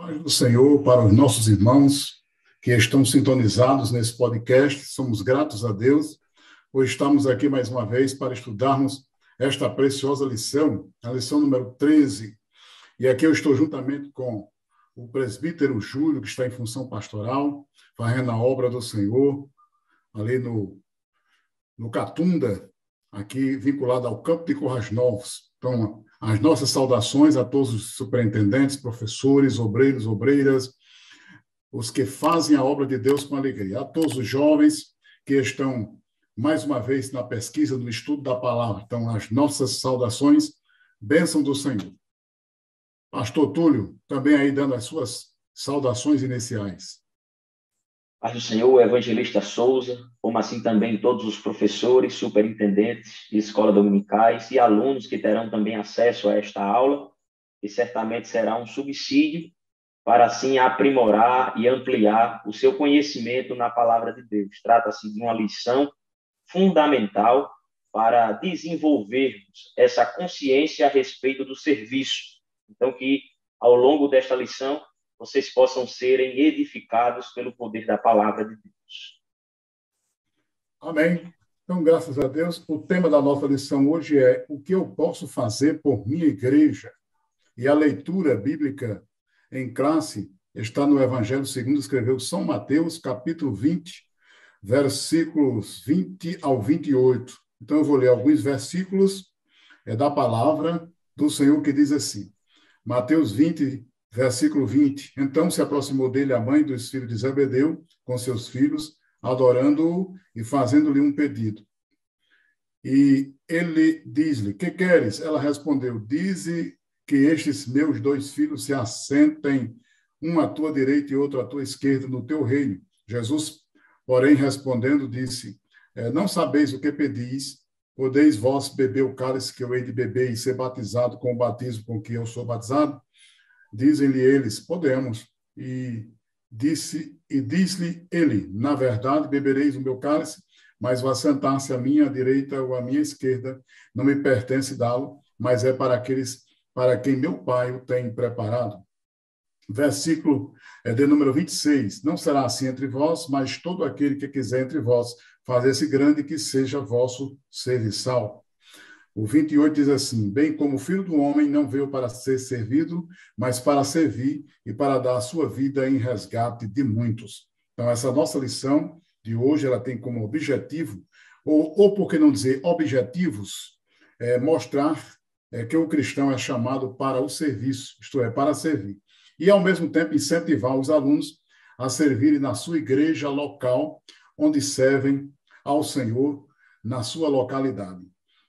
Paz do Senhor para os nossos irmãos que estão sintonizados nesse podcast. Somos gratos a Deus por estarmos aqui mais uma vez para estudarmos esta preciosa lição, a lição número 13. E aqui eu estou juntamente com o presbítero Júlio, que está em função pastoral, fazendo a obra do Senhor, ali no Catunda, aqui vinculado ao Campo de Currais Novos. Então, as nossas saudações a todos os superintendentes, professores, obreiros, obreiras, os que fazem a obra de Deus com alegria. A todos os jovens que estão, mais uma vez, na pesquisa, no estudo da palavra. Então, as nossas saudações, bênção do Senhor. Pastor Túlio, também aí dando as suas saudações iniciais. Paz do Senhor, evangelista Souza, como assim também todos os professores, superintendentes de escola dominicais e alunos que terão também acesso a esta aula, que certamente será um subsídio para assim aprimorar e ampliar o seu conhecimento na palavra de Deus. Trata-se de uma lição fundamental para desenvolvermos essa consciência a respeito do serviço. Então, que ao longo desta lição, vocês possam serem edificados pelo poder da palavra de Deus. Amém. Então, graças a Deus, o tema da nossa lição hoje é o que eu posso fazer por minha igreja. E a leitura bíblica em classe está no Evangelho segundo escreveu São Mateus, capítulo 20, versículos 20 ao 28. Então, eu vou ler alguns versículos da palavra do Senhor que diz assim, Mateus 20, versículo 20. Então se aproximou dele a mãe dos filhos de Zebedeu com seus filhos, adorando-o e fazendo-lhe um pedido. E ele diz-lhe, que queres? Ela respondeu, dize que estes meus dois filhos se assentem, um à tua direita e outro à tua esquerda, no teu reino. Jesus, porém, respondendo, disse, não sabeis o que pedis, podeis vós beber o cálice que eu hei de beber e ser batizado com o batismo com que eu sou batizado? Dizem-lhe eles, podemos. E diz-lhe ele, na verdade, bebereis o meu cálice, mas o assentar-se à minha direita ou à minha esquerda não me pertence dá-lo, mas é para aqueles para quem meu Pai o tem preparado. Versículo de número 26. Não será assim entre vós, mas todo aquele que quiser entre vós fazer-se grande, que seja vosso serviçal. O 28 diz assim, bem como o Filho do Homem não veio para ser servido, mas para servir e para dar a sua vida em resgate de muitos. Então, essa nossa lição de hoje, ela tem como objetivo, ou por que não dizer objetivos, mostrar que o cristão é chamado para o serviço, isto é, para servir. E, ao mesmo tempo, incentivar os alunos a servirem na sua igreja local, onde servem ao Senhor na sua localidade.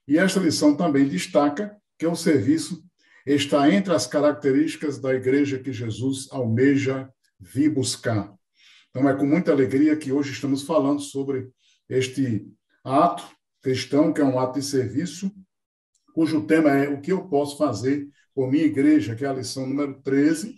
E esta lição também destaca que o serviço está entre as características da igreja que Jesus almeja vir buscar. Então, é com muita alegria que hoje estamos falando sobre este ato cristão, que é um ato de serviço, cujo tema é o que eu posso fazer por minha igreja, que é a lição número 13,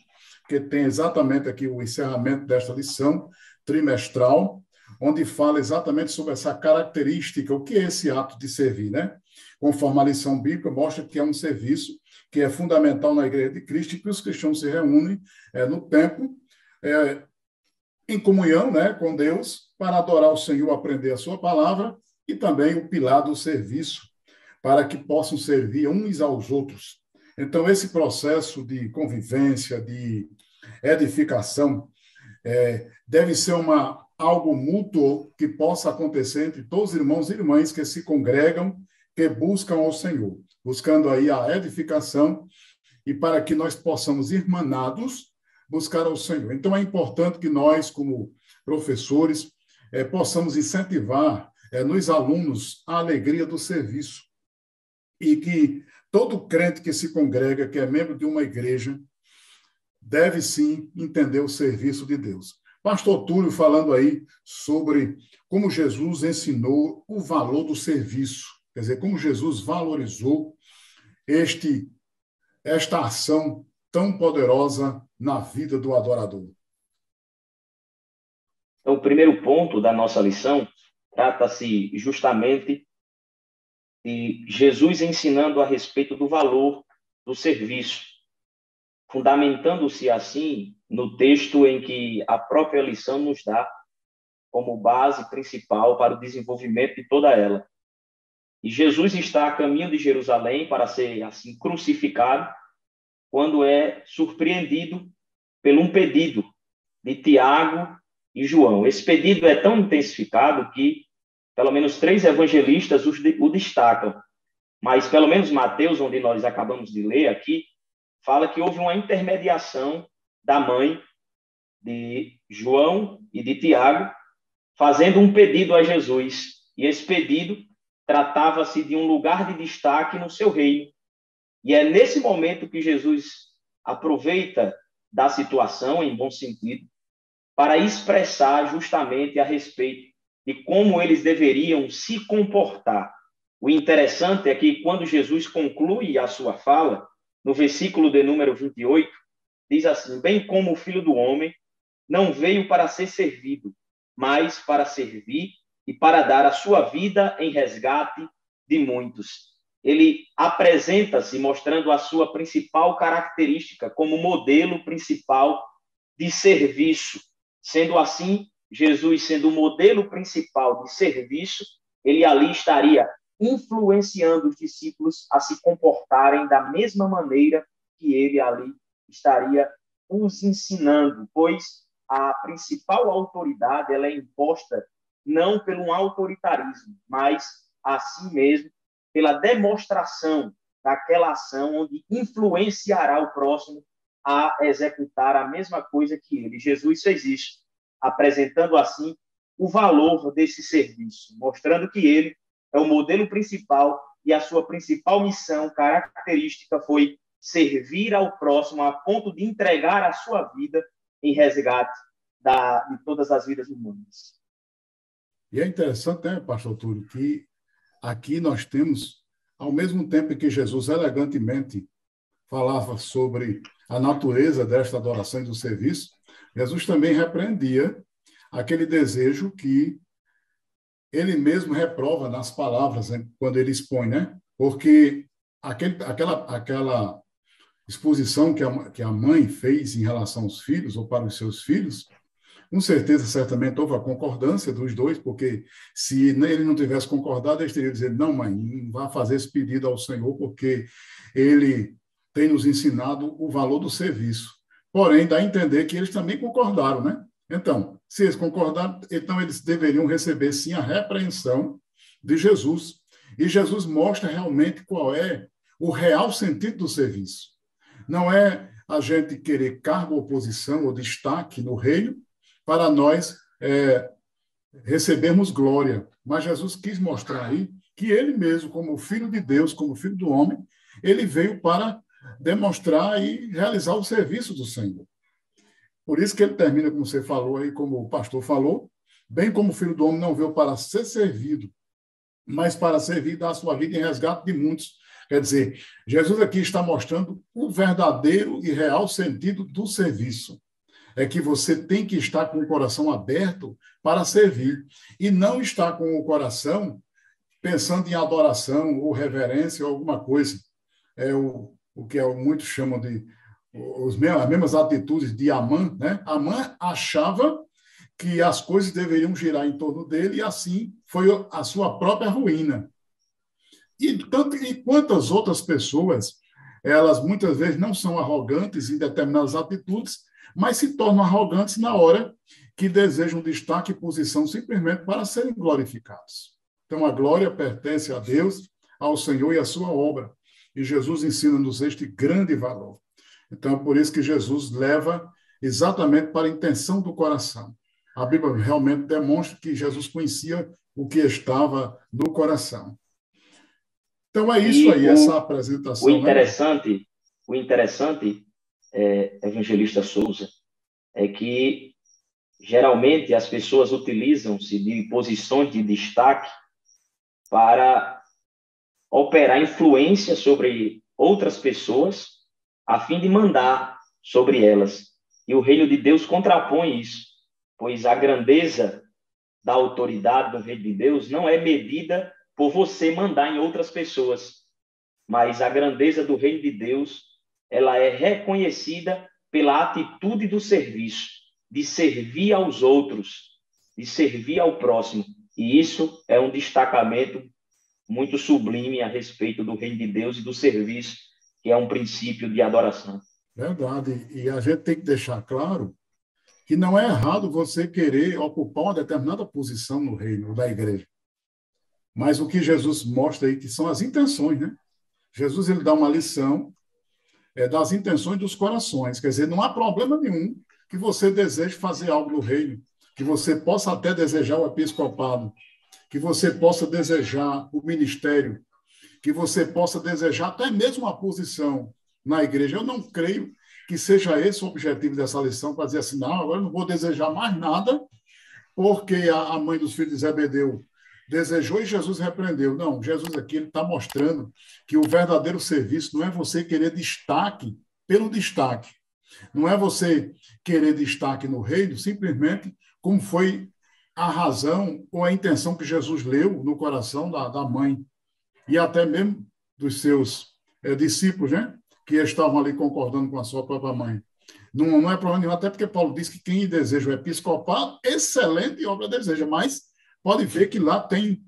que tem exatamente aqui o encerramento desta lição trimestral, onde fala exatamente sobre essa característica, o que é esse ato de servir, né? Conforme a lição bíblica, mostra que é um serviço que é fundamental na Igreja de Cristo e que os cristãos se reúnem no templo, em comunhão, né, com Deus, para adorar o Senhor, aprender a sua palavra e também o pilar do serviço, para que possam servir uns aos outros. Então, esse processo de convivência, de edificação, deve ser algo mútuo que possa acontecer entre todos os irmãos e irmãs que se congregam, que buscam ao Senhor, buscando aí a edificação e para que nós possamos, irmanados, buscar ao Senhor. Então, é importante que nós, como professores, possamos incentivar nos alunos a alegria do serviço e que todo crente que se congrega, que é membro de uma igreja, deve sim entender o serviço de Deus. Pastor Túlio falando aí sobre como Jesus ensinou o valor do serviço, quer dizer, como Jesus valorizou esta ação tão poderosa na vida do adorador. Então, o primeiro ponto da nossa lição trata-se justamente de Jesus ensinando a respeito do valor do serviço, fundamentando-se assim no texto em que a própria lição nos dá como base principal para o desenvolvimento de toda ela. E Jesus está a caminho de Jerusalém para ser assim crucificado, quando é surpreendido por um pedido de Tiago e João. Esse pedido é tão intensificado que pelo menos 3 evangelistas o destacam, mas pelo menos Mateus, onde nós acabamos de ler aqui, fala que houve uma intermediação da mãe de João e de Tiago, fazendo um pedido a Jesus. E esse pedido tratava-se de um lugar de destaque no seu reino. E é nesse momento que Jesus aproveita da situação, em bom sentido, para expressar justamente a respeito de como eles deveriam se comportar. O interessante é que quando Jesus conclui a sua fala, no versículo de número 28, diz assim: bem como o Filho do Homem não veio para ser servido, mas para servir e para dar a sua vida em resgate de muitos. Ele apresenta-se mostrando a sua principal característica como modelo principal de serviço. Sendo assim, Jesus sendo o modelo principal de serviço, ele ali estaria influenciando os discípulos a se comportarem da mesma maneira que ele ali estaria os ensinando, pois a principal autoridade ela é imposta não pelo um autoritarismo, mas assim mesmo pela demonstração daquela ação onde influenciará o próximo a executar a mesma coisa que ele. Jesus fez isso, apresentando assim o valor desse serviço, mostrando que ele é o modelo principal e a sua principal missão, característica, foi servir ao próximo a ponto de entregar a sua vida em resgate de todas as vidas humanas. E é interessante, né, pastor Túlio, que aqui nós temos, ao mesmo tempo que Jesus elegantemente falava sobre a natureza desta adoração e do serviço, Jesus também repreendia aquele desejo que ele mesmo reprova nas palavras, né, quando ele expõe, né? Porque aquela exposição que a mãe fez em relação aos filhos ou para os seus filhos, com certeza, certamente, houve a concordância dos dois, porque se ele não tivesse concordado, eles teriam dizer: não, mãe, não vá fazer esse pedido ao Senhor, porque ele tem nos ensinado o valor do serviço. Porém, dá a entender que eles também concordaram, né? Então, se eles concordaram, então eles deveriam receber, sim, a repreensão de Jesus. E Jesus mostra realmente qual é o real sentido do serviço. Não é a gente querer cargo ou posição ou destaque no reino para nós recebermos glória. Mas Jesus quis mostrar aí que ele mesmo, como Filho de Deus, como Filho do homem, ele veio para demonstrar e realizar o serviço do Senhor. Por isso que ele termina, como você falou aí, como o pastor falou, bem como o Filho do homem não veio para ser servido, mas para servir e dar a sua vida em resgate de muitos. Quer dizer, Jesus aqui está mostrando o verdadeiro e real sentido do serviço. É que você tem que estar com o coração aberto para servir e não estar com o coração pensando em adoração ou reverência ou alguma coisa. É o que muitos chamam de as mesmas atitudes de Amã, né? Amã achava que as coisas deveriam girar em torno dele e assim foi a sua própria ruína. E quantas outras pessoas, elas muitas vezes não são arrogantes em determinadas atitudes, mas se tornam arrogantes na hora que desejam destaque e posição simplesmente para serem glorificados. Então, a glória pertence a Deus, ao Senhor e à sua obra. E Jesus ensina-nos este grande valor. Então, é por isso que Jesus leva exatamente para a intenção do coração. A Bíblia realmente demonstra que Jesus conhecia o que estava no coração. Então, é isso aí, essa apresentação. O interessante, evangelista Souza, é que geralmente as pessoas utilizam-se de posições de destaque para operar influência sobre outras pessoas a fim de mandar sobre elas. E o reino de Deus contrapõe isso, pois a grandeza da autoridade do reino de Deus não é medida por você mandar em outras pessoas, mas a grandeza do reino de Deus, ela é reconhecida pela atitude do serviço, de servir aos outros, de servir ao próximo. E isso é um destacamento muito sublime a respeito do reino de Deus e do serviço, que é um princípio de adoração. Verdade. E a gente tem que deixar claro que não é errado você querer ocupar uma determinada posição no reino da igreja. Mas o que Jesus mostra aí que são as intenções, né? Jesus ele dá uma lição das intenções dos corações. Quer dizer, não há problema nenhum que você deseje fazer algo no reino, que você possa até desejar o episcopado, que você possa desejar o ministério, que você possa desejar até mesmo uma posição na igreja. Eu não creio que seja esse o objetivo dessa lição, para dizer assim, não, agora eu não vou desejar mais nada, porque a mãe dos filhos de Zebedeu desejou e Jesus repreendeu. Não, Jesus aqui ele está mostrando que o verdadeiro serviço não é você querer destaque pelo destaque. Não é você querer destaque no reino, simplesmente como foi a razão ou a intenção que Jesus leu no coração da mãe e até mesmo dos seus discípulos, né? Que estavam ali concordando com a sua própria mãe. Não é problema nenhum, até porque Paulo diz que quem deseja o episcopado, excelente obra deseja, mas pode ver que lá tem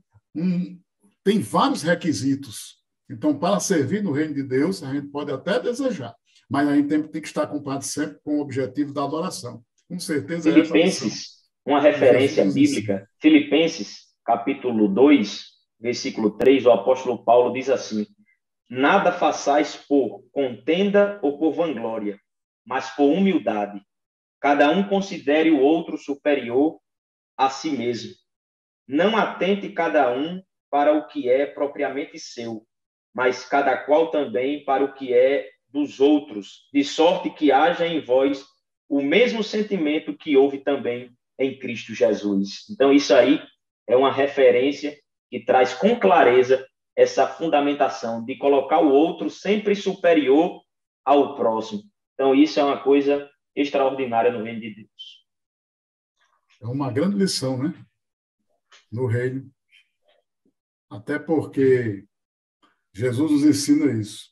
vários requisitos. Então, para servir no reino de Deus, a gente pode até desejar, mas a gente tem que estar ocupado sempre com o objetivo da adoração. Com certeza é essa a missão. Filipenses, uma referência bíblica, Filipenses, capítulo 2, versículo 3, o apóstolo Paulo diz assim: nada façais por contenda ou por vanglória, mas por humildade. Cada um considere o outro superior a si mesmo. Não atente cada um para o que é propriamente seu, mas cada qual também para o que é dos outros, de sorte que haja em vós o mesmo sentimento que houve também em Cristo Jesus. Então, isso aí é uma referência que traz com clareza essa fundamentação de colocar o outro sempre superior ao próximo. Então, isso é uma coisa extraordinária no reino de Deus. É uma grande lição, né? No reino. Até porque Jesus nos ensina isso.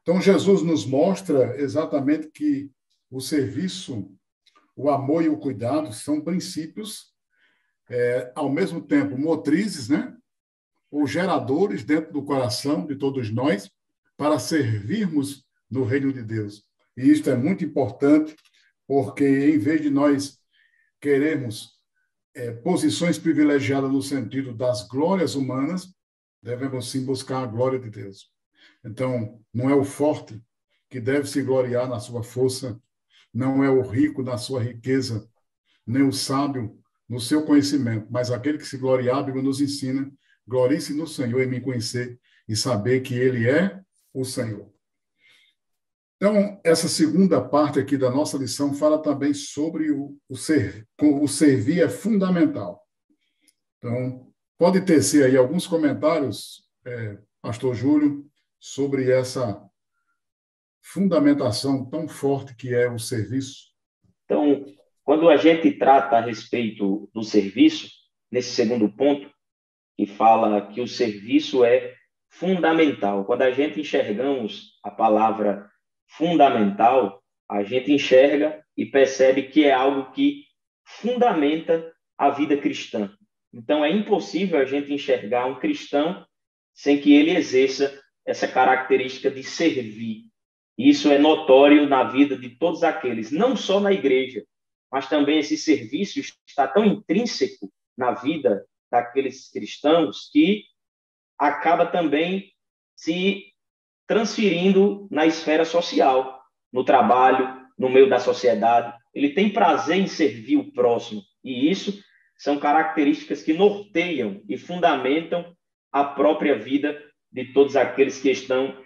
Então, Jesus nos mostra exatamente que o serviço, o amor e o cuidado são princípios, ao mesmo tempo, motrizes, né? Ou geradores dentro do coração de todos nós para servirmos no reino de Deus. E isto é muito importante, porque em vez de nós querermos posições privilegiadas no sentido das glórias humanas, devemos sim buscar a glória de Deus. Então, não é o forte que deve se gloriar na sua força, não é o rico na sua riqueza, nem o sábio no seu conhecimento, mas aquele que se gloriar, a Bíblia nos ensina, glorie-se no Senhor em me conhecer e saber que Ele é o Senhor. Então, essa segunda parte aqui da nossa lição fala também sobre o servir é fundamental. Então, pode tecer aí alguns comentários, Pastor Júlio, sobre essa fundamentação tão forte que é o serviço? Então, quando a gente trata a respeito do serviço, nesse segundo ponto, que fala que o serviço é fundamental. Quando a gente enxergamos a palavra fundamental, a gente enxerga e percebe que é algo que fundamenta a vida cristã. Então, é impossível a gente enxergar um cristão sem que ele exerça essa característica de servir. Isso é notório na vida de todos aqueles, não só na igreja, mas também esse serviço está tão intrínseco na vida daqueles cristãos que acaba também se transferindo na esfera social, no trabalho, no meio da sociedade. Ele tem prazer em servir o próximo, e isso são características que norteiam e fundamentam a própria vida de todos aqueles que estão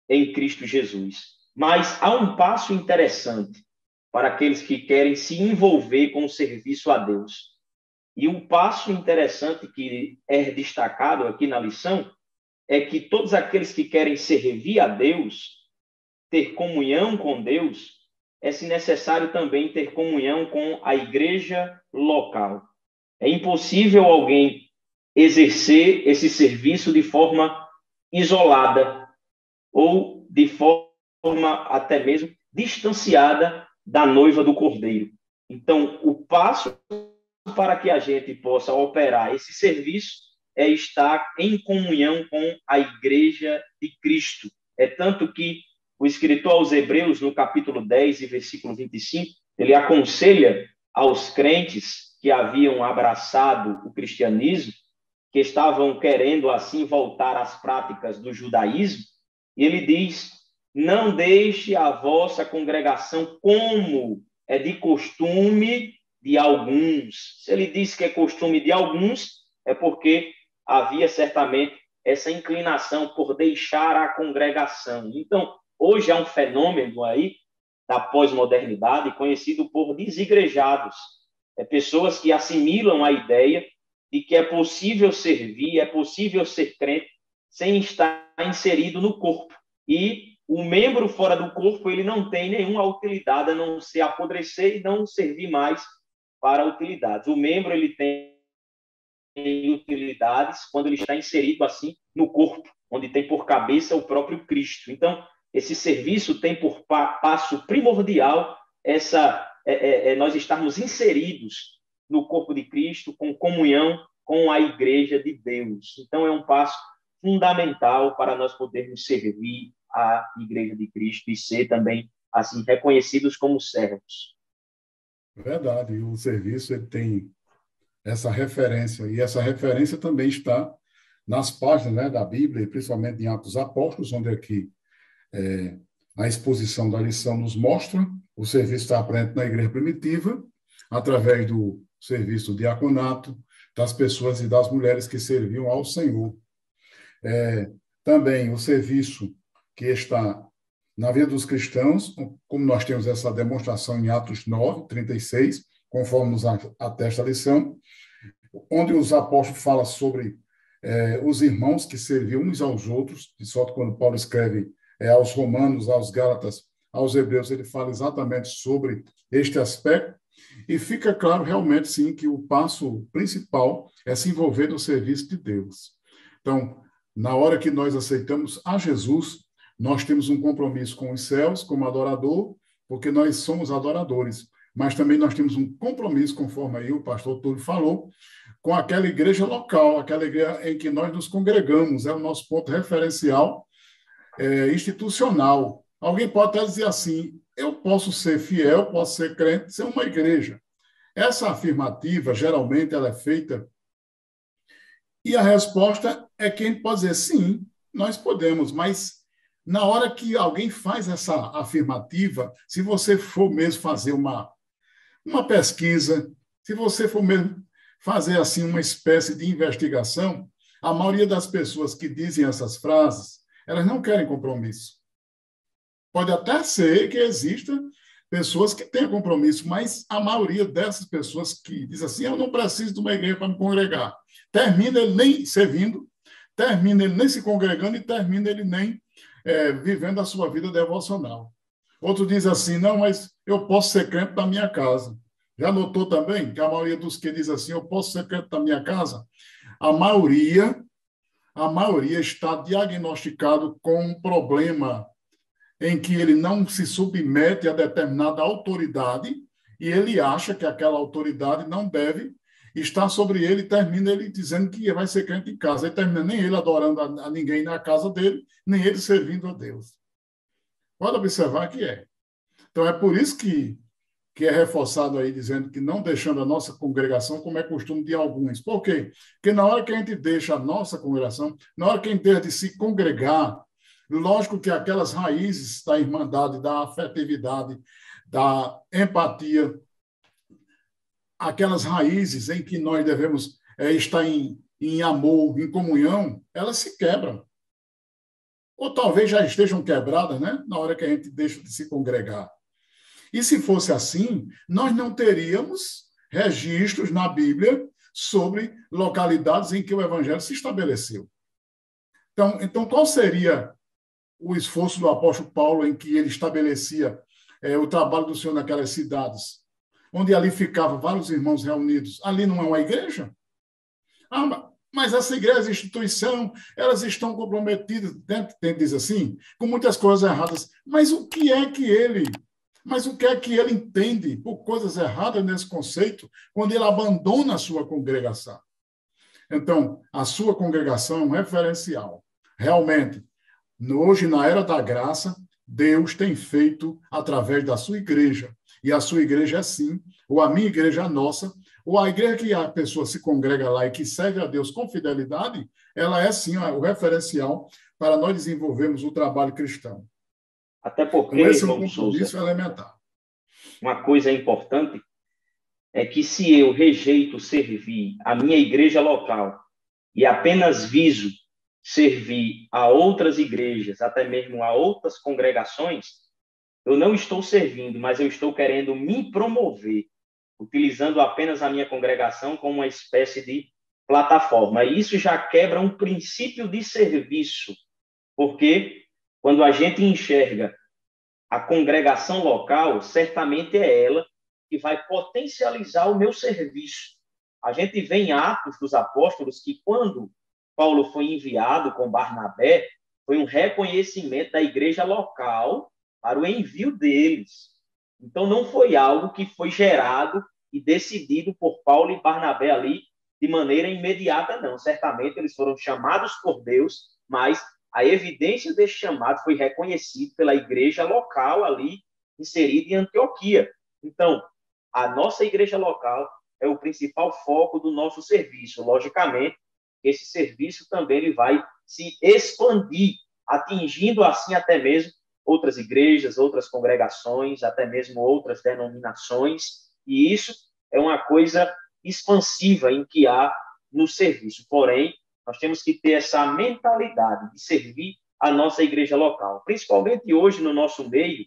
em Cristo Jesus. Mas há um passo interessante para aqueles que querem se envolver com o serviço a Deus. E um passo interessante que é destacado aqui na lição é que todos aqueles que querem servir a Deus, ter comunhão com Deus, é se necessário também ter comunhão com a igreja local. É impossível alguém exercer esse serviço de forma isolada ou de forma até mesmo distanciada da noiva do Cordeiro. Então, o passo para que a gente possa operar esse serviço é estar em comunhão com a Igreja de Cristo. É tanto que o escritor aos Hebreus, no capítulo 10 e versículo 25, ele aconselha aos crentes que haviam abraçado o cristianismo, que estavam querendo assim voltar às práticas do judaísmo, e ele diz: não deixe a vossa congregação como é de costume de alguns. Se ele diz que é costume de alguns, é porque havia certamente essa inclinação por deixar a congregação. Então, hoje há um fenômeno aí da pós-modernidade conhecido por desigrejados. Pessoas que assimilam a ideia de que é possível servir, é possível ser crente sem estar inserido no corpo. E o membro fora do corpo, ele não tem nenhuma utilidade a não ser apodrecer e não servir mais para utilidades. O membro, ele tem utilidades quando ele está inserido assim no corpo, onde tem por cabeça o próprio Cristo. Então, esse serviço tem por passo primordial nós estarmos inseridos no corpo de Cristo, com comunhão com a Igreja de Deus. Então, é um passo fundamental para nós podermos servir a Igreja de Cristo e ser também assim reconhecidos como servos. Verdade, o serviço ele tem essa referência, e essa referência também está nas páginas, né, da Bíblia, principalmente em Atos Apóstolos, onde aqui a exposição da lição nos mostra o serviço está presente na igreja primitiva, através do serviço do diaconato, das pessoas e das mulheres que serviam ao Senhor. Também o serviço que está na vida dos cristãos, como nós temos essa demonstração em Atos 9, 36, conforme nos atesta a lição, onde os apóstolos falam sobre os irmãos que serviam uns aos outros, de sorte quando Paulo escreve aos romanos, aos gálatas, aos hebreus, ele fala exatamente sobre este aspecto, e fica claro realmente, sim, que o passo principal é se envolver no serviço de Deus. Então, na hora que nós aceitamos a Jesus, nós temos um compromisso com os céus, como adorador, porque nós somos adoradores, mas também nós temos um compromisso, conforme aí o pastor Túlio falou, com aquela igreja local, aquela igreja em que nós nos congregamos, é o nosso ponto referencial institucional. Alguém pode até dizer assim, eu posso ser fiel, posso ser crente, ser uma igreja. Essa afirmativa, geralmente, ela é feita e a resposta é que a gente pode dizer, sim, nós podemos, mas na hora que alguém faz essa afirmativa, se você for mesmo fazer uma pesquisa, se você for mesmo fazer assim uma espécie de investigação, a maioria das pessoas que dizem essas frases, elas não querem compromisso. Pode até ser que exista pessoas que tenham compromisso, mas a maioria dessas pessoas que diz assim, eu não preciso de uma igreja para me congregar, termina ele nem servindo, termina ele nem se congregando e termina ele nem vivendo a sua vida devocional. Outro diz assim, não, mas eu posso ser crente da minha casa. Já notou também que a maioria dos que diz assim, eu posso ser crente da minha casa? A maioria está diagnosticado com um problema em que ele não se submete a determinada autoridade e ele acha que aquela autoridade não deve estar sobre ele, e termina ele dizendo que vai ser crente em casa. Ele termina nem ele adorando a ninguém na casa dele, nem ele servindo a Deus. Pode observar que é. Então, é por isso que é reforçado aí, dizendo que não deixando a nossa congregação, como é costume de alguns. Por quê? Porque na hora que a gente deixa a nossa congregação, na hora que a gente deixa de se congregar, lógico que aquelas raízes da irmandade, da afetividade, da empatia, aquelas raízes em que nós devemos estar em amor, em comunhão, elas se quebram. Ou talvez já estejam quebradas, né? Na hora que a gente deixa de se congregar. E se fosse assim, nós não teríamos registros na Bíblia sobre localidades em que o evangelho se estabeleceu. Então qual seria o esforço do apóstolo Paulo em que ele estabelecia o trabalho do Senhor naquelas cidades, onde ali ficavam vários irmãos reunidos? Ali não é uma igreja? Mas essa igreja, essa instituição, elas estão comprometidas, diz assim, com muitas coisas erradas. Mas o que é que ele Mas o que é que ele entende por coisas erradas nesse conceito quando ele abandona a sua congregação? Então, a sua congregação é um referencial. Realmente, hoje, na era da graça, Deus tem feito através da sua igreja. E a sua igreja é sim, ou a minha igreja é nossa, ou a igreja que a pessoa se congrega lá e que serve a Deus com fidelidade, ela é sim o referencial para nós desenvolvermos o trabalho cristão. Até porque, Então, esse é um irmão Souza, compromisso elementar. uma coisa importante é que se eu rejeito servir a minha igreja local e apenas viso servir a outras igrejas, até mesmo a outras congregações, eu não estou servindo, mas eu estou querendo me promover, utilizando apenas a minha congregação como uma espécie de plataforma. E isso já quebra um princípio de serviço, porque quando a gente enxerga a congregação local, certamente é ela que vai potencializar o meu serviço. A gente vê em Atos dos Apóstolos que quando Paulo foi enviado com Barnabé, foi um reconhecimento da igreja local para o envio deles. Então, não foi algo que foi gerado e decidido por Paulo e Barnabé ali de maneira imediata, não. Certamente eles foram chamados por Deus, mas a evidência desse chamado foi reconhecida pela igreja local ali, inserida em Antioquia. Então, a nossa igreja local é o principal foco do nosso serviço. Logicamente, esse serviço também ele vai se expandir, atingindo assim até mesmo outras igrejas, outras congregações, até mesmo outras denominações, e isso é uma coisa expansiva em que há no serviço. Porém, nós temos que ter essa mentalidade de servir a nossa igreja local, principalmente hoje no nosso meio,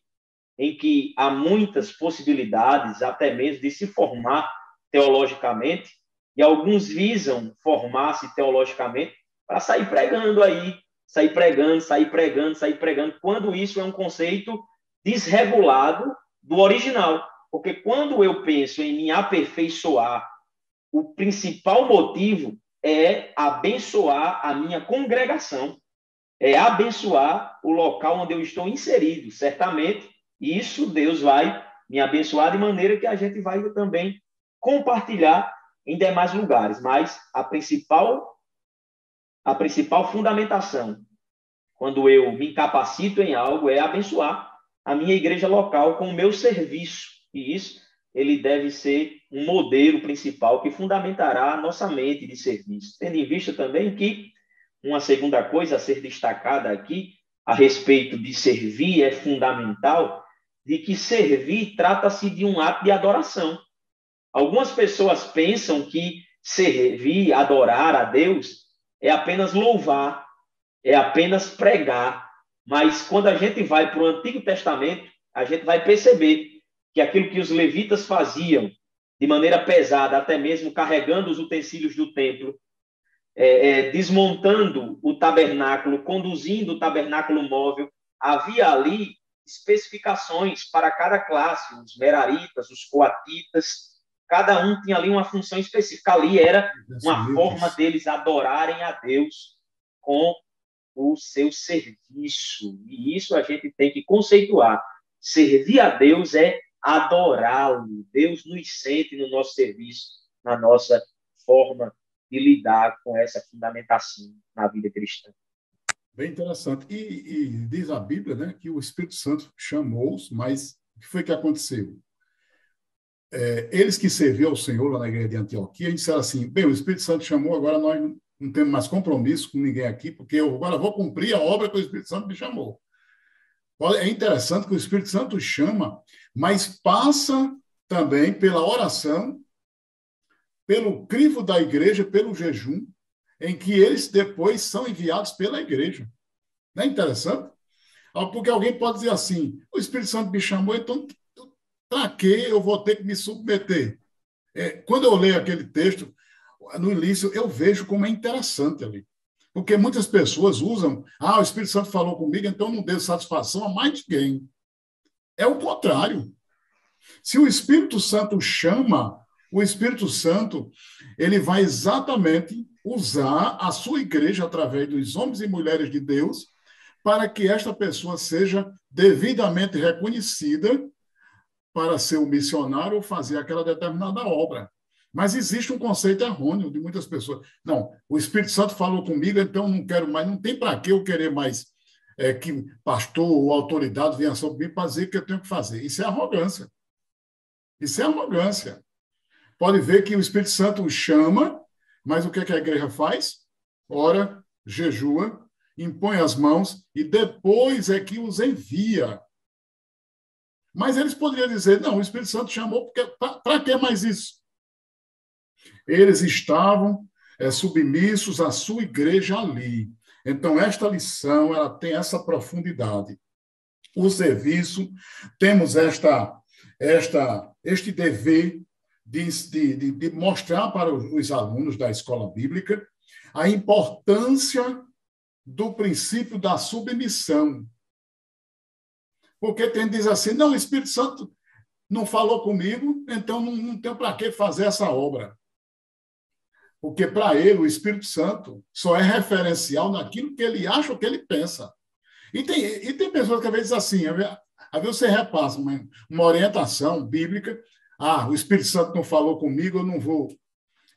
em que há muitas possibilidades, até mesmo de se formar teologicamente, e alguns visam formar-se teologicamente para sair pregando aí, sair pregando, sair pregando, sair pregando, quando isso é um conceito desregulado do original. Porque quando eu penso em me aperfeiçoar, o principal motivo é abençoar a minha congregação, é abençoar o local onde eu estou inserido. Certamente, isso Deus vai me abençoar de maneira que a gente vai também compartilhar em demais lugares. Mas a principal fundamentação, quando eu me capacito em algo, é abençoar a minha igreja local com o meu serviço. E isso, ele deve ser um modelo principal que fundamentará a nossa mente de serviço. Tendo em vista também que uma segunda coisa a ser destacada aqui, a respeito de servir, é fundamental, de que servir trata-se de um ato de adoração. Algumas pessoas pensam que servir, adorar a Deus, é apenas louvar, é apenas pregar. Mas quando a gente vai para o Antigo Testamento, a gente vai perceber que aquilo que os levitas faziam de maneira pesada, até mesmo carregando os utensílios do templo, desmontando o tabernáculo, conduzindo o tabernáculo móvel, havia ali especificações para cada classe, os meraritas, os coatitas, cada um tinha ali uma função específica. Ali era uma forma deles adorarem a Deus com o seu serviço. E isso a gente tem que conceituar. Servir a Deus é adorá-lo. Deus nos sente no nosso serviço, na nossa forma de lidar com essa fundamentação na vida cristã. Bem interessante. E diz a Bíblia, né, que o Espírito Santo chamou-os, mas o que foi que aconteceu? Eles que serviam ao Senhor lá na igreja de Antioquia, disseram assim, bem, o Espírito Santo chamou, agora nós não temos mais compromisso com ninguém aqui, porque eu agora vou cumprir a obra que o Espírito Santo me chamou. É interessante que o Espírito Santo chama, mas passa também pela oração, pelo crivo da igreja, pelo jejum, em que eles depois são enviados pela igreja. Não é interessante? Porque alguém pode dizer assim, o Espírito Santo me chamou, então para que eu vou ter que me submeter? Quando eu leio aquele texto, no início, eu vejo como é interessante ali. Porque muitas pessoas usam, o Espírito Santo falou comigo, então eu não devo satisfação a mais ninguém. É o contrário. Se o Espírito Santo chama, o Espírito Santo, ele vai exatamente usar a sua igreja através dos homens e mulheres de Deus para que esta pessoa seja devidamente reconhecida para ser um missionário ou fazer aquela determinada obra. Mas existe um conceito errôneo de muitas pessoas. Não, o Espírito Santo falou comigo, então não quero mais, não tem para que eu querer mais que pastor ou autoridade venha sobre mim para dizer que eu tenho que fazer. Isso é arrogância. Isso é arrogância. Pode ver que o Espírito Santo o chama, mas o que a igreja faz? Ora, jejua, impõe as mãos e depois é que os envia. Mas eles poderiam dizer, não, o Espírito Santo chamou, porque para que mais isso? Eles estavam submissos à sua igreja ali. Então, esta lição ela tem essa profundidade. O serviço, temos este dever de mostrar para os alunos da escola bíblica a importância do princípio da submissão. Porque tem diz assim, não, o Espírito Santo não falou comigo, então não tem para que fazer essa obra. Porque para ele o Espírito Santo só é referencial naquilo que ele acha ou que ele pensa. E tem pessoas que às vezes assim, às vezes você repassa uma orientação bíblica, o Espírito Santo não falou comigo,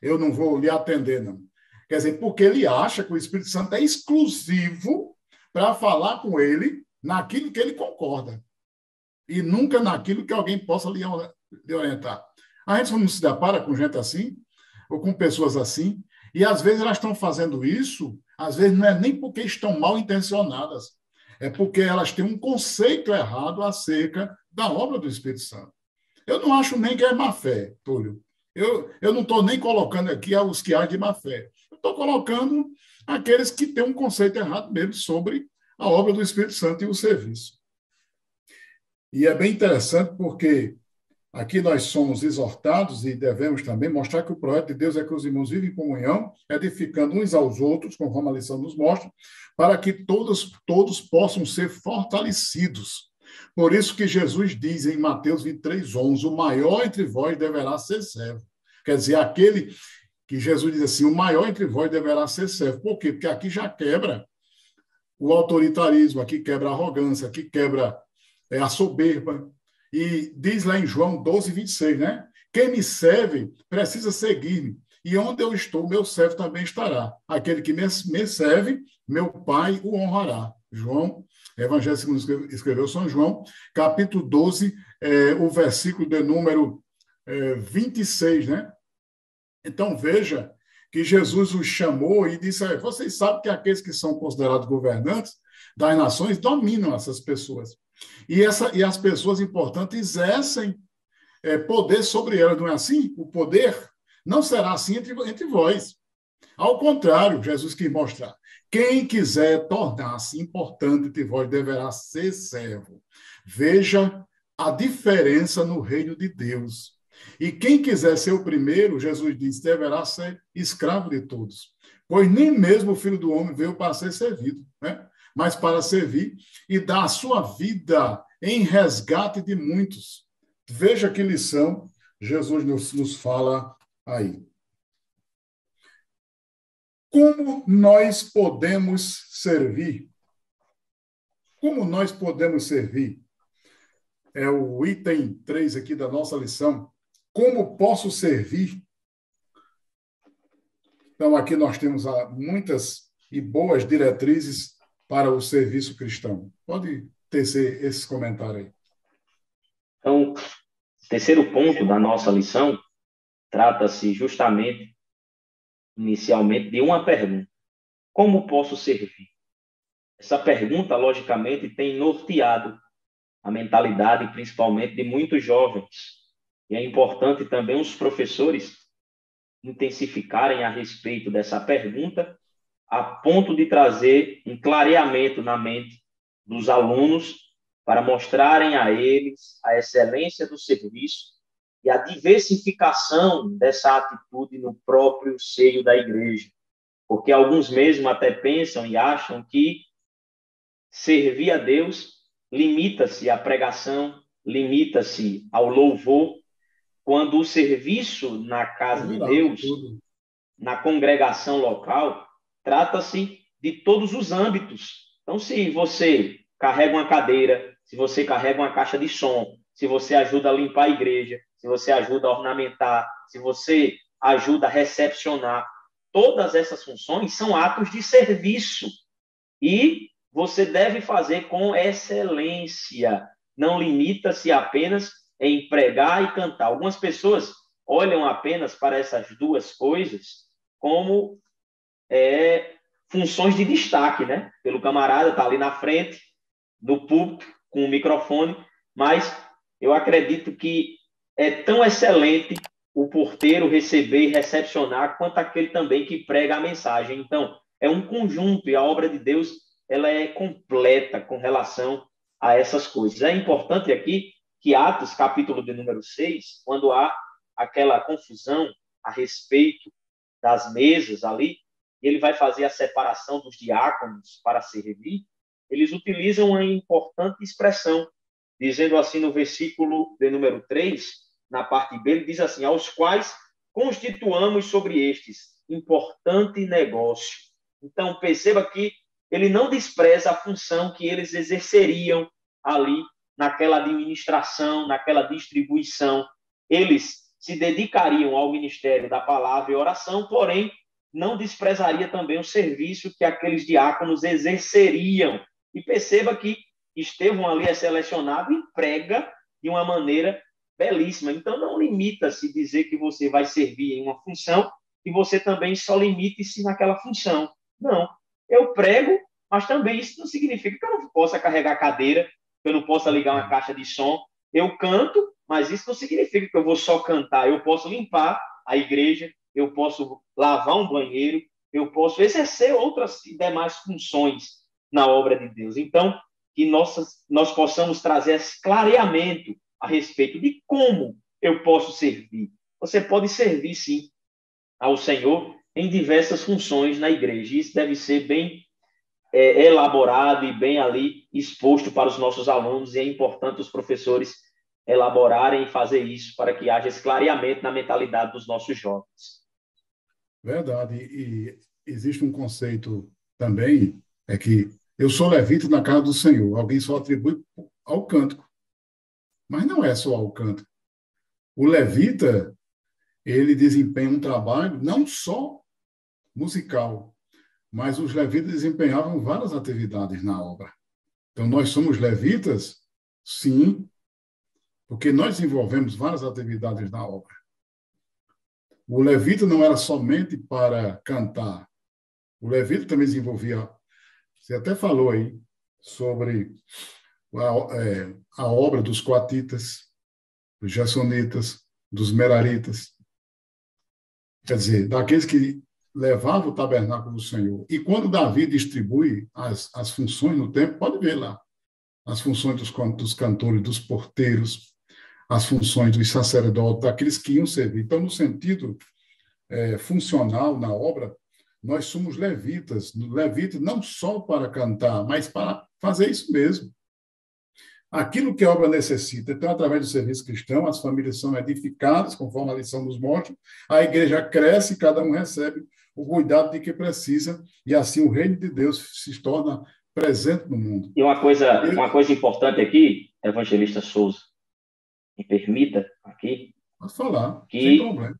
eu não vou lhe atender, não. Quer dizer, porque ele acha que o Espírito Santo é exclusivo para falar com ele naquilo que ele concorda. E nunca naquilo que alguém possa lhe orientar. A gente não se depara com gente assim, ou com pessoas assim, e às vezes elas estão fazendo isso, às vezes não é nem porque estão mal intencionadas, é porque elas têm um conceito errado acerca da obra do Espírito Santo. Eu não acho nem que é má fé, Túlio. Eu não estou nem colocando aqui os que agem de má fé. Eu estou colocando aqueles que têm um conceito errado mesmo sobre a obra do Espírito Santo e o serviço. E é bem interessante porque aqui nós somos exortados e devemos também mostrar que o projeto de Deus é que os irmãos vivem em comunhão, edificando uns aos outros, conforme a lição nos mostra, para que todos possam ser fortalecidos. Por isso que Jesus diz em Mateus 23:11, o maior entre vós deverá ser servo. Quer dizer, aquele que Jesus diz assim, o maior entre vós deverá ser servo. Por quê? Porque aqui já quebra o autoritarismo, aqui quebra a arrogância, aqui quebra a soberba. E diz lá em João 12:26, né? Quem me serve precisa seguir-me. E onde eu estou, meu servo também estará. Aquele que me serve, meu Pai o honrará. João, Evangelho segundo escreveu São João, capítulo 12, o versículo de número 26, né? Então, veja que Jesus os chamou e disse, vocês sabem que aqueles que são considerados governantes das nações dominam essas pessoas. E as pessoas importantes exercem poder sobre elas, não é assim? O poder não será assim entre vós. Ao contrário, Jesus quis mostrar. Quem quiser tornar-se importante entre vós deverá ser servo. Veja a diferença no reino de Deus. E quem quiser ser o primeiro, Jesus disse, deverá ser escravo de todos. Pois nem mesmo o Filho do Homem veio para ser servido, né? Mas para servir e dar a sua vida em resgate de muitos. Veja que lição Jesus nos fala aí. Como nós podemos servir? Como nós podemos servir? É o item 3 aqui da nossa lição. Como posso servir? Então, aqui nós temos muitas e boas diretrizes para o serviço cristão. Pode tecer esse comentário aí. Então, o terceiro ponto da nossa lição trata-se justamente, inicialmente, de uma pergunta. Como posso servir? Essa pergunta, logicamente, tem norteado a mentalidade, principalmente, de muitos jovens. E é importante também os professores intensificarem a respeito dessa pergunta, a ponto de trazer um clareamento na mente dos alunos para mostrarem a eles a excelência do serviço e a diversificação dessa atitude no próprio seio da igreja. Porque alguns mesmo até pensam e acham que servir a Deus limita-se à pregação, limita-se ao louvor, quando o serviço na casa de Deus, na congregação local, trata-se de todos os âmbitos. Então, se você carrega uma cadeira, se você carrega uma caixa de som, se você ajuda a limpar a igreja, se você ajuda a ornamentar, se você ajuda a recepcionar. Todas essas funções são atos de serviço e você deve fazer com excelência. Não limita-se apenas em pregar e cantar. Algumas pessoas olham apenas para essas duas coisas como funções de destaque, né? Pelo camarada tá ali na frente do púlpito com o microfone, mas eu acredito que é tão excelente o porteiro receber e recepcionar quanto aquele também que prega a mensagem. Então, é um conjunto e a obra de Deus ela é completa com relação a essas coisas. É importante aqui que Atos, capítulo de número 6, quando há aquela confusão a respeito das mesas ali, e ele vai fazer a separação dos diáconos para servir, eles utilizam uma importante expressão, dizendo assim no versículo de número 3, na parte B, ele diz assim, aos quais constituamos sobre estes importante negócio. Então, perceba que ele não despreza a função que eles exerceriam ali naquela administração, naquela distribuição. Eles se dedicariam ao ministério da palavra e oração, porém, não desprezaria também o serviço que aqueles diáconos exerceriam. E perceba que Estevão ali é selecionado e prega de uma maneira belíssima. Então, não limita-se dizer que você vai servir em uma função e você também só limite-se naquela função. Não, eu prego, mas também isso não significa que eu não possa carregar cadeira, que eu não possa ligar uma caixa de som. Eu canto, mas isso não significa que eu vou só cantar. Eu posso limpar a igreja, eu posso lavar um banheiro, eu posso exercer outras e demais funções na obra de Deus. Então, que nós possamos trazer esse clareamento a respeito de como eu posso servir. Você pode servir, sim, ao Senhor em diversas funções na igreja. Isso deve ser bem elaborado e bem ali exposto para os nossos alunos, e é importante os professores elaborarem e fazer isso para que haja esse clareamento na mentalidade dos nossos jovens. Verdade. E existe um conceito também, é que eu sou levita na casa do Senhor. Alguém só atribui ao cântico. Mas não é só ao cântico. O levita, ele desempenha um trabalho não só musical, mas os levitas desempenhavam várias atividades na obra. Então, nós somos levitas, sim, porque nós desenvolvemos várias atividades na obra. O levita não era somente para cantar. O levita também desenvolvia. Você até falou aí sobre a obra dos coatitas, dos jassonitas, dos meraritas. Quer dizer, daqueles que levavam o tabernáculo do Senhor. E quando Davi distribui as funções no templo, pode ver lá, as funções dos cantores, dos porteiros, as funções dos sacerdotes, daqueles que iam servir. Então, no sentido funcional na obra, nós somos levitas não só para cantar, mas para fazer isso mesmo. Aquilo que a obra necessita. Então, através do serviço cristão, as famílias são edificadas, conforme a lição nos mostra, a igreja cresce e cada um recebe o cuidado de que precisa, e assim o reino de Deus se torna presente no mundo. E uma coisa importante aqui, evangelista Souza, me permita aqui, Pode falar, que sem problema.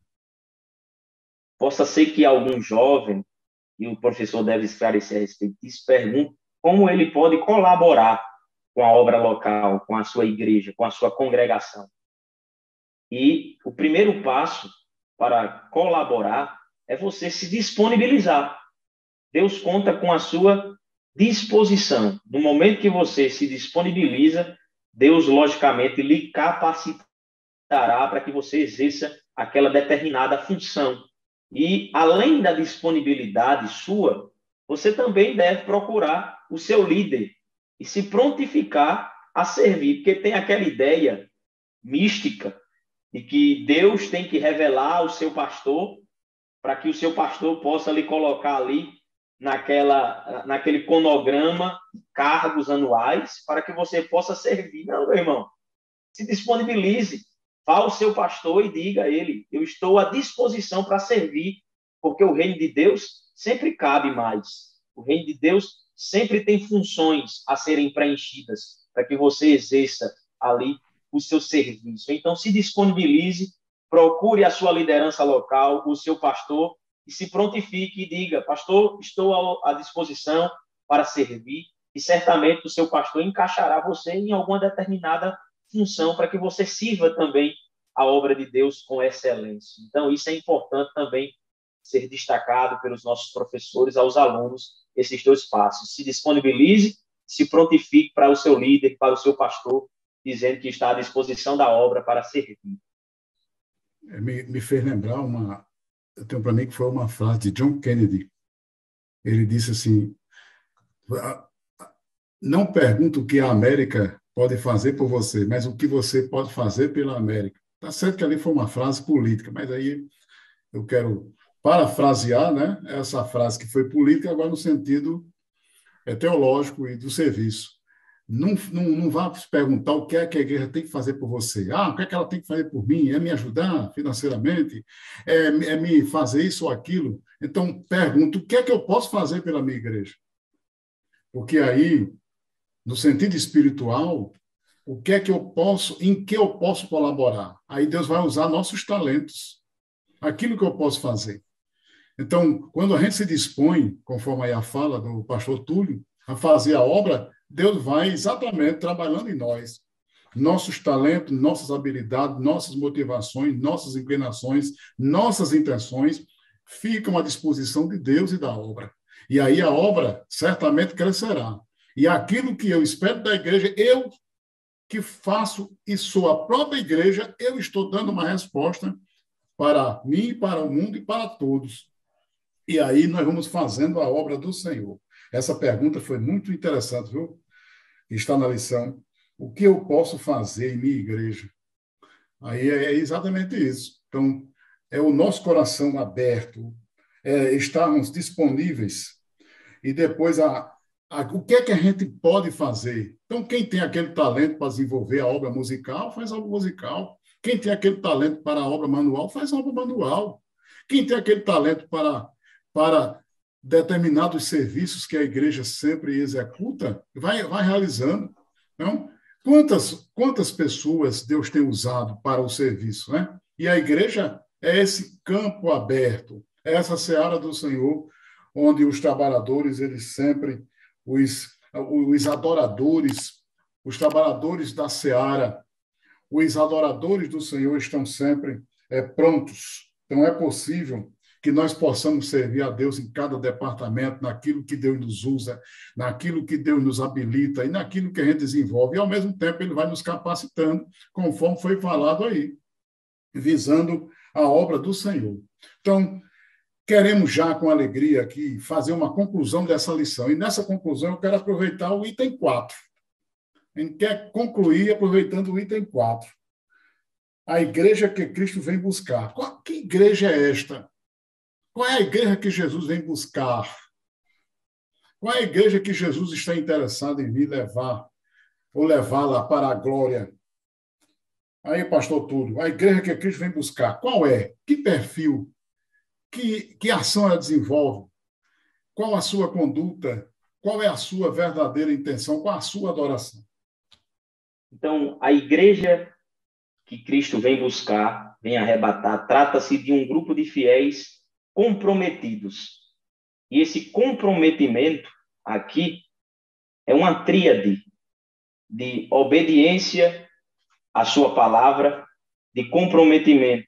possa ser que algum jovem, e o professor deve esclarecer a respeito disso, pergunte como ele pode colaborar com a obra local, com a sua igreja, com a sua congregação. E o primeiro passo para colaborar é você se disponibilizar. Deus conta com a sua disposição. No momento que você se disponibiliza, Deus, logicamente, lhe capacitará para que você exerça aquela determinada função. E, além da disponibilidade sua, você também deve procurar o seu líder e se prontificar a servir, porque tem aquela ideia mística de que Deus tem que revelar ao seu pastor para que o seu pastor possa lhe colocar ali naquele cronograma, cargos anuais, para que você possa servir. Não, meu irmão, se disponibilize, vá ao seu pastor e diga a ele, eu estou à disposição para servir, porque o reino de Deus sempre cabe mais. O reino de Deus sempre tem funções a serem preenchidas, para que você exerça ali o seu serviço. Então, se disponibilize, procure a sua liderança local, o seu pastor, e se prontifique e diga: pastor, estou à disposição para servir, e certamente o seu pastor encaixará você em alguma determinada função para que você sirva também a obra de Deus com excelência. Então, isso é importante também ser destacado pelos nossos professores aos alunos, esses dois passos. Se disponibilize, se prontifique para o seu líder, para o seu pastor, dizendo que está à disposição da obra para servir. Me fez lembrar eu tenho para mim que foi uma frase de John Kennedy. Ele disse assim: não pergunto o que a América pode fazer por você, mas o que você pode fazer pela América. Tá certo que ali foi uma frase política, mas aí eu quero parafrasear, né, essa frase que foi política, agora no sentido teológico e do serviço. Não vá se perguntar o que é que a igreja tem que fazer por você. O que é que ela tem que fazer por mim? É me ajudar financeiramente? É me fazer isso ou aquilo? Então, pergunto, o que é que eu posso fazer pela minha igreja? Porque aí, no sentido espiritual, o que é que em que eu posso colaborar? Aí Deus vai usar nossos talentos, aquilo que eu posso fazer. Então, quando a gente se dispõe, conforme aí a fala do pastor Túlio, a fazer a obra, Deus vai exatamente trabalhando em nós. Nossos talentos, nossas habilidades, nossas motivações, nossas inclinações, nossas intenções ficam à disposição de Deus e da obra. E aí a obra certamente crescerá. E aquilo que eu espero da igreja, eu que faço e sou a própria igreja, eu estou dando uma resposta para mim, para o mundo e para todos. E aí nós vamos fazendo a obra do Senhor. Essa pergunta foi muito interessante, viu? Está na lição. O que eu posso fazer em minha igreja? Aí é exatamente isso. Então, é o nosso coração aberto, estarmos disponíveis. E depois, o que é que a gente pode fazer? Então, quem tem aquele talento para desenvolver a obra musical, faz a obra musical. Quem tem aquele talento para a obra manual, faz a obra manual. Quem tem aquele talento para determinados serviços que a igreja sempre executa, vai realizando. Então, quantas pessoas Deus tem usado para o serviço, né? E a igreja é esse campo aberto, é essa seara do Senhor, onde os trabalhadores, eles sempre, os adoradores, os trabalhadores da seara, os adoradores do Senhor estão sempre prontos. Então, é possível que nós possamos servir a Deus em cada departamento, naquilo que Deus nos usa, naquilo que Deus nos habilita e naquilo que a gente desenvolve. E, ao mesmo tempo, Ele vai nos capacitando, conforme foi falado aí, visando a obra do Senhor. Então, queremos já, com alegria aqui, fazer uma conclusão dessa lição. E, nessa conclusão, eu quero aproveitar o item 4. A gente quer concluir aproveitando o item 4. A igreja que Cristo vem buscar. Que igreja é esta? Qual é a igreja que Jesus vem buscar? Qual é a igreja que Jesus está interessado em vir levar ou levá-la para a glória? Aí, pastor Túlio, a igreja que Cristo vem buscar, qual é? Que perfil? Que ação ela desenvolve? Qual a sua conduta? Qual é a sua verdadeira intenção? Qual a sua adoração? Então, a igreja que Cristo vem buscar, vem arrebatar, trata-se de um grupo de fiéis comprometidos. E esse comprometimento aqui é uma tríade de obediência à sua palavra, de comprometimento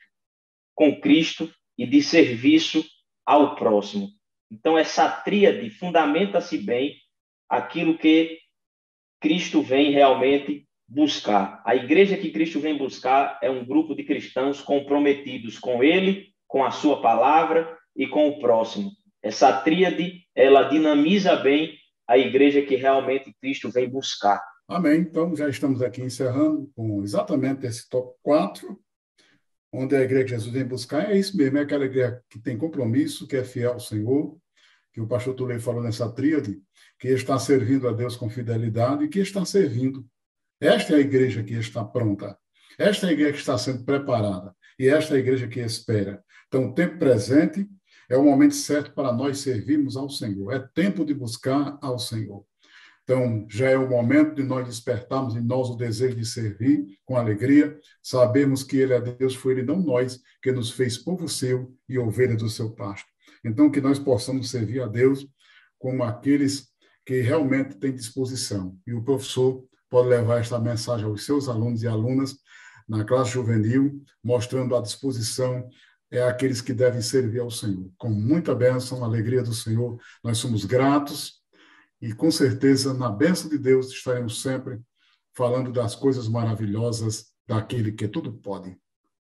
com Cristo e de serviço ao próximo. Então, essa tríade fundamenta-se bem aquilo que Cristo vem realmente buscar. A igreja que Cristo vem buscar é um grupo de cristãos comprometidos com Ele, com a sua palavra e com o próximo. Essa tríade, ela dinamiza bem a igreja que realmente Cristo vem buscar. Amém. Então, já estamos aqui encerrando com exatamente esse top 4, onde a igreja que Jesus vem buscar é isso mesmo, é aquela igreja que tem compromisso, que é fiel ao Senhor, que o pastor Tulei falou nessa tríade, que está servindo a Deus com fidelidade e que está servindo. Esta é a igreja que está pronta. Esta é a igreja que está sendo preparada. E esta é a igreja que espera. Então, o tempo presente é o momento certo para nós servirmos ao Senhor. É tempo de buscar ao Senhor. Então, já é o momento de nós despertarmos em nós o desejo de servir com alegria. Sabemos que Ele é Deus, foi Ele, não nós, que nos fez povo seu e ovelha do seu pasto. Então, que nós possamos servir a Deus como aqueles que realmente têm disposição. E o professor pode levar esta mensagem aos seus alunos e alunas na classe juvenil, mostrando a disposição àqueles que devem servir ao Senhor. Com muita bênção, alegria do Senhor, nós somos gratos e, com certeza, na bênção de Deus, estaremos sempre falando das coisas maravilhosas daquele que tudo pode.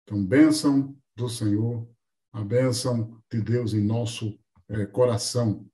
Então, bênção do Senhor, a bênção de Deus em nosso coração.